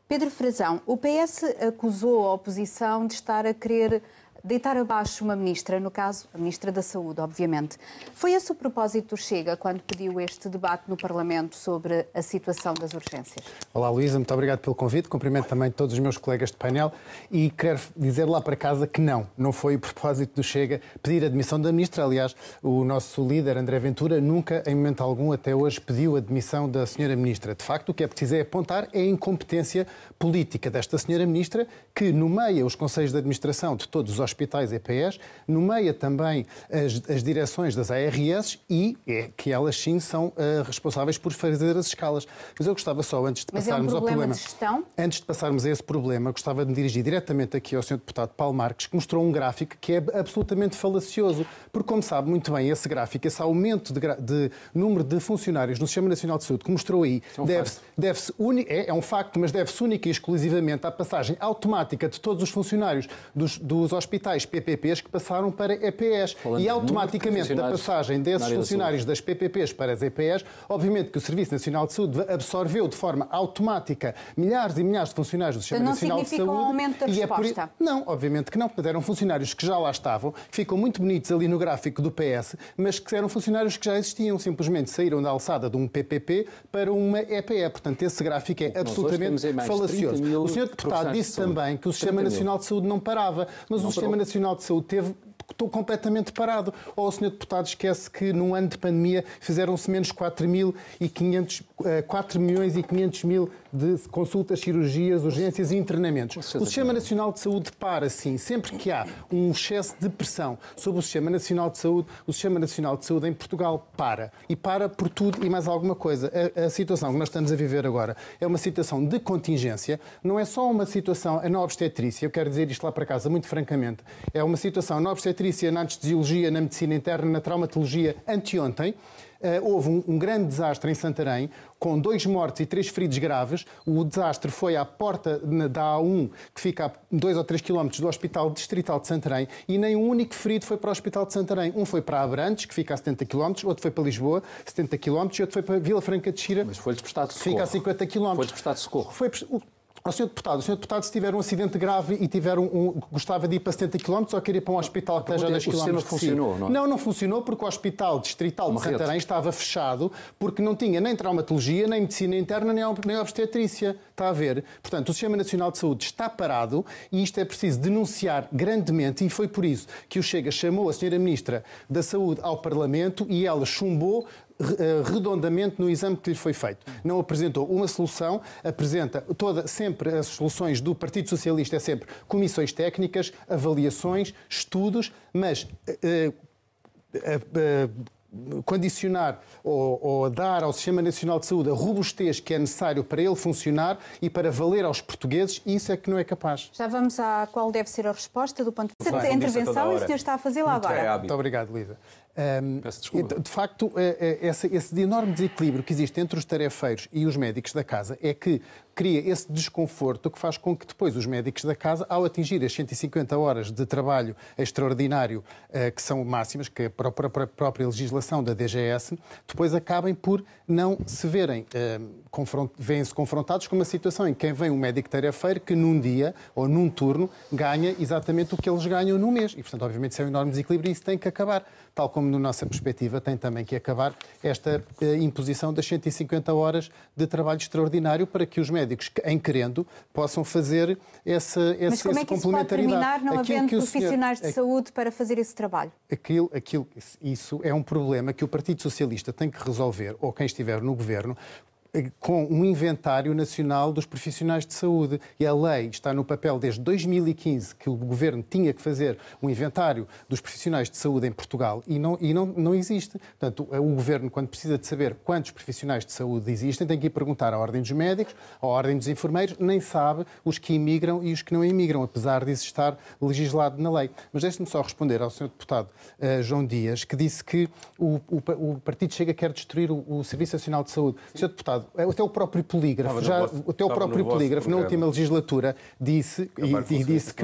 Pedro Frazão, o PS acusou a oposição de estar a querer deitar abaixo uma ministra, no caso, a Ministra da Saúde, obviamente. Foi esse o propósito do Chega quando pediu este debate no Parlamento sobre a situação das urgências? Olá, Luísa, muito obrigado pelo convite. Cumprimento também todos os meus colegas de painel e quero dizer lá para casa que não foi o propósito do Chega pedir a demissão da ministra. Aliás, o nosso líder, André Ventura, nunca, em momento algum, até hoje, pediu a demissão da senhora ministra. De facto, o que é preciso apontar é a incompetência política desta senhora ministra, que nomeia os conselhos de administração de todos os hospitais EPS, nomeia também as direções das ARS e que elas sim são responsáveis por fazer as escalas. Mas eu gostava só, antes de passarmos ao problema... de gestão? Antes de passarmos a esse problema, gostava de me dirigir diretamente aqui ao Sr. Deputado Paulo Marques, que mostrou um gráfico que é absolutamente falacioso, porque, como sabe muito bem, esse gráfico, esse aumento de número de funcionários no Sistema Nacional de Saúde que mostrou aí, é um facto, mas deve-se única e exclusivamente à passagem automática de todos os funcionários dos hospitais PPPs que passaram para EPS. E automaticamente da passagem desses funcionários das PPPs para as EPS, obviamente que o Serviço Nacional de Saúde absorveu de forma automática milhares e milhares de funcionários do Sistema Nacional de Saúde. Não significa um aumento da resposta? Não, obviamente que não, porque eram funcionários que já lá estavam, que ficam muito bonitos ali no gráfico do PS, mas que eram funcionários que já existiam, simplesmente saíram da alçada de um PPP para uma EPE. Portanto, esse gráfico é absolutamente falacioso. O Sr. Deputado disse também que o Sistema Nacional de Saúde não parava, mas o Sistema Nacional de Saúde estou completamente parado. Ou o Sr. Deputado esquece que num ano de pandemia fizeram-se menos 4 milhões e 500 mil de consultas, cirurgias, urgências e internamentos. O Sistema Nacional de Saúde para, sim, sempre que há um excesso de pressão sobre o Sistema Nacional de Saúde, o Sistema Nacional de Saúde em Portugal para. E para por tudo e mais alguma coisa. A situação que nós estamos a viver agora é uma situação de contingência, não é só uma situação na obstetrícia, eu quero dizer isto lá para casa muito francamente, é uma situação na obstetrícia, na anestesiologia, na medicina interna, na traumatologia, anteontem. Houve um grande desastre em Santarém, com 2 mortos e 3 feridos graves. O desastre foi à porta da A1, que fica a 2 ou 3 quilómetros do Hospital Distrital de Santarém, e nem um único ferido foi para o Hospital de Santarém. Um foi para Abrantes, que fica a 70 quilómetros, outro foi para Lisboa, 70 quilómetros, e outro foi para Vila Franca de Xira, mas foi-lhes prestado socorro. Que fica a 50 quilómetros. Foi-lhes prestado socorro. O Sr. Deputado, se tiver um acidente grave e gostava de ir para 70 km ou quer ir para um hospital que esteja a 2 km. O sistema funcionou, não é? Não funcionou porque o Hospital Distrital de Santarém estava fechado porque não tinha nem traumatologia, nem medicina interna, nem obstetrícia. Está a ver? Portanto, o Sistema Nacional de Saúde está parado e isto é preciso denunciar grandemente, e foi por isso que o Chega chamou a Sra. Ministra da Saúde ao Parlamento e ela chumbou redondamente no exame que lhe foi feito. Não apresentou uma solução, apresenta sempre as soluções do Partido Socialista, é sempre comissões técnicas, avaliações, estudos, mas condicionar ou dar ao Sistema Nacional de Saúde a robustez que é necessário para ele funcionar e para valer aos portugueses, isso é que não é capaz. Já vamos a qual deve ser a resposta do ponto de vista da intervenção e o senhor está a fazê-la agora. Muito obrigado, Luísa. De facto, esse enorme desequilíbrio que existe entre os tarefeiros e os médicos da casa é que cria esse desconforto que faz com que depois os médicos da casa, ao atingir as 150 horas de trabalho extraordinário, que são máximas, que é a própria legislação da DGS, depois acabem por não se verem, vêm-se confrontados com uma situação em que quem vem um médico tarefeiro que num dia ou num turno ganha exatamente o que eles ganham no mês. E, portanto, obviamente, isso é um enorme desequilíbrio e isso tem que acabar. Tal como, na nossa perspectiva, tem também que acabar esta imposição das 150 horas de trabalho extraordinário para que os médicos, em querendo, possam fazer essa complementaridade. Mas como é que isso pode terminar não havendo profissionais de saúde para fazer esse trabalho? Isso é um problema que o Partido Socialista tem que resolver, ou quem estiver no governo, com um inventário nacional dos profissionais de saúde. E a lei está no papel desde 2015 que o Governo tinha que fazer um inventário dos profissionais de saúde em Portugal e não existe. Portanto, o Governo, quando precisa de saber quantos profissionais de saúde existem, tem que ir perguntar à Ordem dos Médicos, à Ordem dos Enfermeiros, nem sabe os que imigram e os que não imigram, apesar de estar legislado na lei. Mas deixe-me só responder ao Sr. Deputado João Dias, que disse que o Partido Chega quer destruir o Serviço Nacional de Saúde. Sr. Deputado, até o próprio polígrafo, na última legislatura, disse que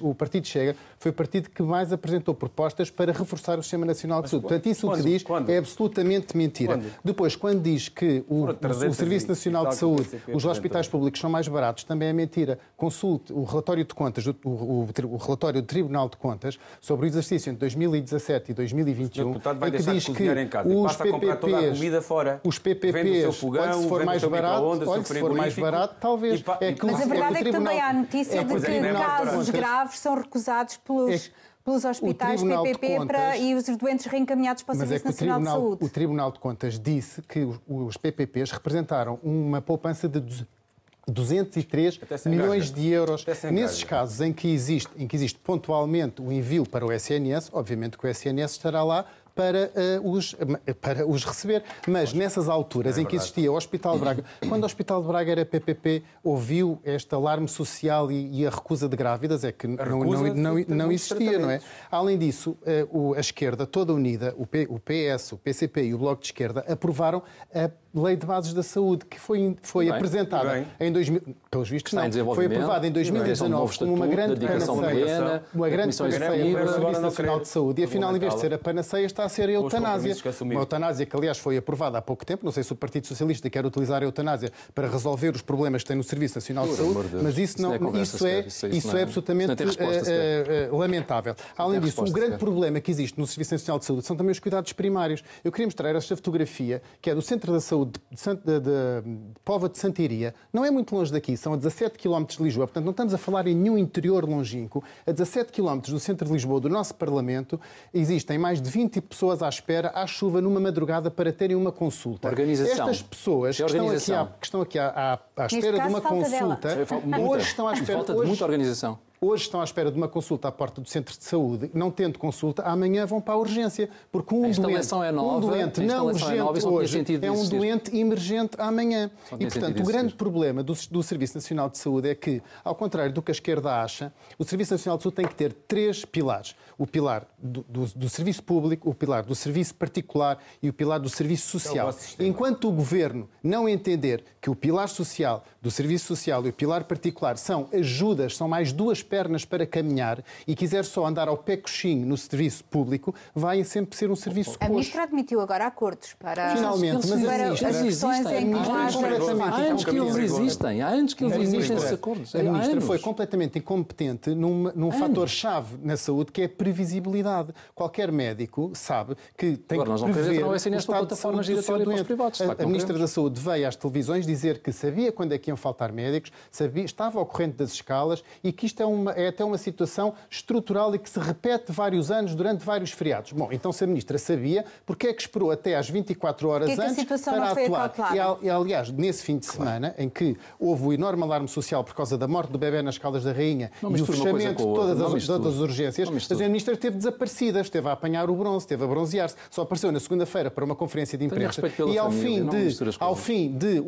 o Partido Chega foi o partido que mais apresentou propostas para reforçar o Sistema Nacional de Saúde. Portanto, isso o que diz é absolutamente mentira. Depois, quando diz que o Serviço Nacional de Saúde, os hospitais públicos são mais baratos, também é mentira. Consulte o relatório de contas, o relatório do Tribunal de Contas sobre o exercício entre 2017 e 2021, em que diz que os PPPs, olha, se for mais barato, talvez. Mas a verdade é que também há a notícia de que casos graves são recusados pelos hospitais PPP e os doentes reencaminhados para o Serviço Nacional de Saúde. O Tribunal de Contas disse que os PPPs representaram uma poupança de 203 milhões de euros. Nesses casos em que existe pontualmente o envio para o SNS, obviamente que o SNS estará lá para os receber. Mas nessas alturas em que existia o Hospital de Braga, quando o Hospital de Braga era PPP, ouviu este alarme social e a recusa de grávidas, é que não existia, não é? Além disso, a esquerda toda unida, o PS, o PCP e o Bloco de Esquerda, aprovaram a Lei de Bases da Saúde, que foi apresentada em 2000, pelos vistos não, foi aprovada em 2019 como uma grande panaceia para o Serviço Nacional de Saúde. E afinal, em vez de ser a panaceia, está a ser a eutanásia. Uma eutanásia que, aliás, foi aprovada há pouco tempo. Não sei se o Partido Socialista quer utilizar a eutanásia para resolver os problemas que tem no Serviço Nacional de Saúde, mas isso é absolutamente lamentável. Além disso, o grande problema que existe no Serviço Nacional de Saúde são também os cuidados primários. Eu queria mostrar esta fotografia, que é do Centro da Saúde de Póvoa de Santiria. Não é muito longe daqui, são a 17 km de Lisboa. Portanto, não estamos a falar em nenhum interior longínquo. A 17 km do centro de Lisboa, do nosso Parlamento, existem mais de 20 pessoas à espera, à chuva, numa madrugada, para terem uma consulta. Organização. Estas pessoas que estão aqui à espera de uma consulta, hoje estão à espera... Falta de muita organização. Hoje estão à espera de uma consulta à porta do centro de saúde, não tendo consulta, amanhã vão para a urgência, porque um doente não urgente hoje é um doente emergente amanhã. E, portanto, o grande problema do Serviço Nacional de Saúde é que, ao contrário do que a esquerda acha, o Serviço Nacional de Saúde tem que ter 3 pilares. O pilar do serviço público, o pilar do serviço particular e o pilar do serviço social. Enquanto o Governo não entender que o pilar social, do serviço social e o pilar particular são ajudas, são mais duas pernas para caminhar e quiser só andar ao pé coxinho no serviço público, vai sempre ser um serviço coxo. A ministra admitiu agora acordos para... Finalmente, mas a ministra... Há anos que eles existem esses acordos. A ministra foi completamente incompetente num fator-chave na saúde, que é a previsibilidade. Qualquer médico sabe que tem que prever o estado de saúde do seu doente. A ministra da Saúde veio às televisões dizer que sabia quando é que iam faltar médicos, estava ao corrente das escalas e que isto é até uma situação estrutural e que se repete vários anos durante vários feriados. Bom, então se a ministra sabia, porque é que esperou até às 24 horas antes para atuar? E aliás, nesse fim de semana, em que houve o enorme alarme social por causa da morte do bebê nas Caldas da Rainha e o fechamento de todas as urgências, a ministra esteve desaparecida, esteve a apanhar o bronze, esteve a bronzear-se, só apareceu na segunda-feira para uma conferência de imprensa e ao fim de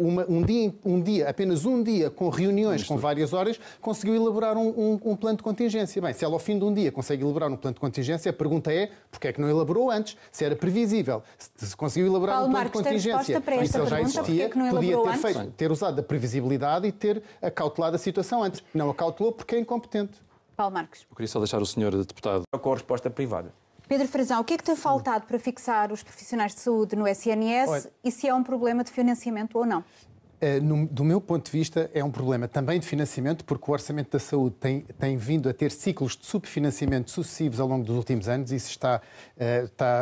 apenas um dia com reuniões com várias horas, conseguiu elaborar um plano de contingência. Bem, se ela ao fim de um dia consegue elaborar um plano de contingência, a pergunta é porque é que não elaborou antes? Se era previsível, se conseguiu elaborar um plano de contingência e se ele já existia, podia ter usado a previsibilidade e ter acautelado a situação antes. Não acautelou porque é incompetente. Paulo Marques. Eu queria só deixar o senhor deputado com a resposta privada. Pedro Frazão, o que é que tem faltado para fixar os profissionais de saúde no SNS e se é um problema de financiamento ou não? Do meu ponto de vista, é um problema também de financiamento, porque o Orçamento da Saúde tem vindo a ter ciclos de subfinanciamento sucessivos ao longo dos últimos anos. Isso está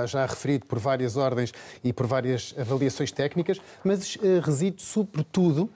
já referido por várias ordens e por várias avaliações técnicas, mas reside sobretudo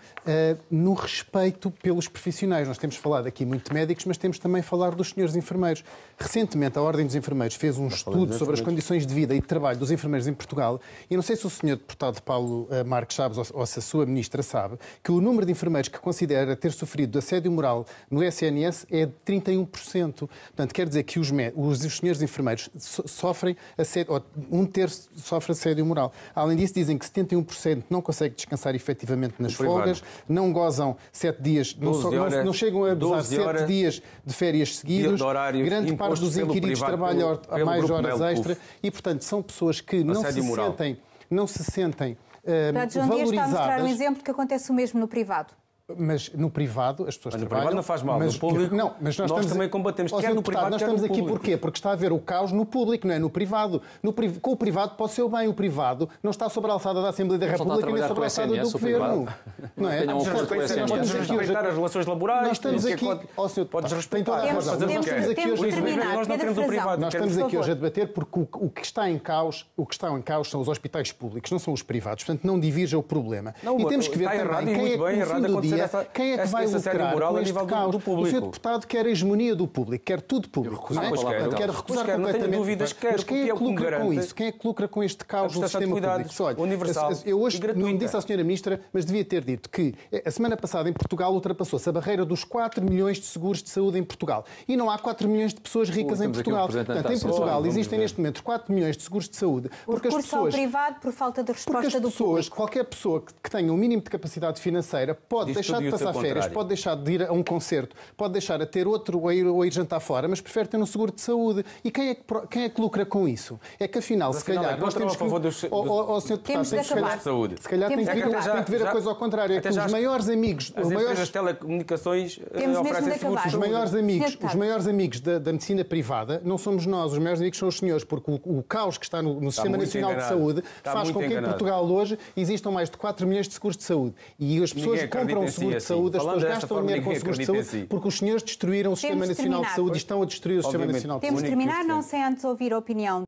no respeito pelos profissionais. Nós temos falado aqui muito de médicos, mas temos também falado dos senhores enfermeiros. Recentemente, a Ordem dos Enfermeiros fez um estudo sobre as condições de vida e de trabalho dos enfermeiros em Portugal e não sei se o senhor deputado Paulo Marques sabe ou se a sua ministra sabe que o número de enfermeiros que considera ter sofrido assédio moral no SNS é de 31%. Portanto, quer dizer que os senhores enfermeiros sofrem assédio, ou um terço sofre assédio moral. Além disso, dizem que 71% não conseguem descansar efetivamente nas folgas, não gozam 7 dias, não chegam a gozar 7 dias de férias seguidos, grande parte dos inquiridos trabalham a mais horas extra e, portanto, são pessoas que não se sentem João Dias está a mostrar um exemplo que acontece o mesmo no privado. Mas no privado as pessoas trabalham... No privado não faz mal, mas, no público mas nós também combatemos, quer no privado, nós quer no estamos aqui público. porquê? Porque está a haver o caos no público, não é no privado. Com o privado pode ser o bem, o privado não está sobre a alçada da Assembleia da República nem sobre a alçada do Governo. Não é? Podes respeitar as relações laborais, nós estamos aqui... Podes respeitar, nós não queremos o privado. Nós estamos aqui hoje a debater porque o que está em caos são os hospitais públicos, não são os privados. Portanto, não divirja o problema. E temos que ver também quem é que vai lucrar com este caos. O Sr. Deputado quer a hegemonia do público, quer tudo público. Quer recusar completamente. Mas quem é que lucra com isso? Quem é que lucra com este caos no sistema público? Olha, eu hoje não disse à Sra. Ministra, mas devia ter dito que a semana passada em Portugal ultrapassou-se a barreira dos 4 milhões de seguros de saúde em Portugal. E não há 4 milhões de pessoas ricas em Portugal. Portanto, em Portugal existem neste momento 4 milhões de seguros de saúde. Porque as pessoas... ao privado por falta de resposta do público. Qualquer pessoa que tenha um mínimo de capacidade financeira pode deixar de passar férias, pode deixar de ir a um concerto, pode deixar a ter outro ou ir jantar fora, mas prefere ter um seguro de saúde. E quem é que lucra com isso? É que afinal, se calhar, nós temos que... Se calhar tem que ver a coisa ao contrário. É que os maiores amigos... As empresas de telecomunicações oferecem seguros. Os maiores amigos da medicina privada não somos nós, os maiores amigos são os senhores, porque o caos que está no Sistema Nacional de Saúde faz com que em Portugal hoje existam mais de 4 milhões de seguros de saúde. E as pessoas compram um seguro de saúde, as pessoas gastam dinheiro com seguros de saúde, porque os senhores destruíram o Sistema Nacional de Saúde e estão a destruir o Sistema Nacional de Saúde. Temos de terminar, não sem antes ouvir a opinião.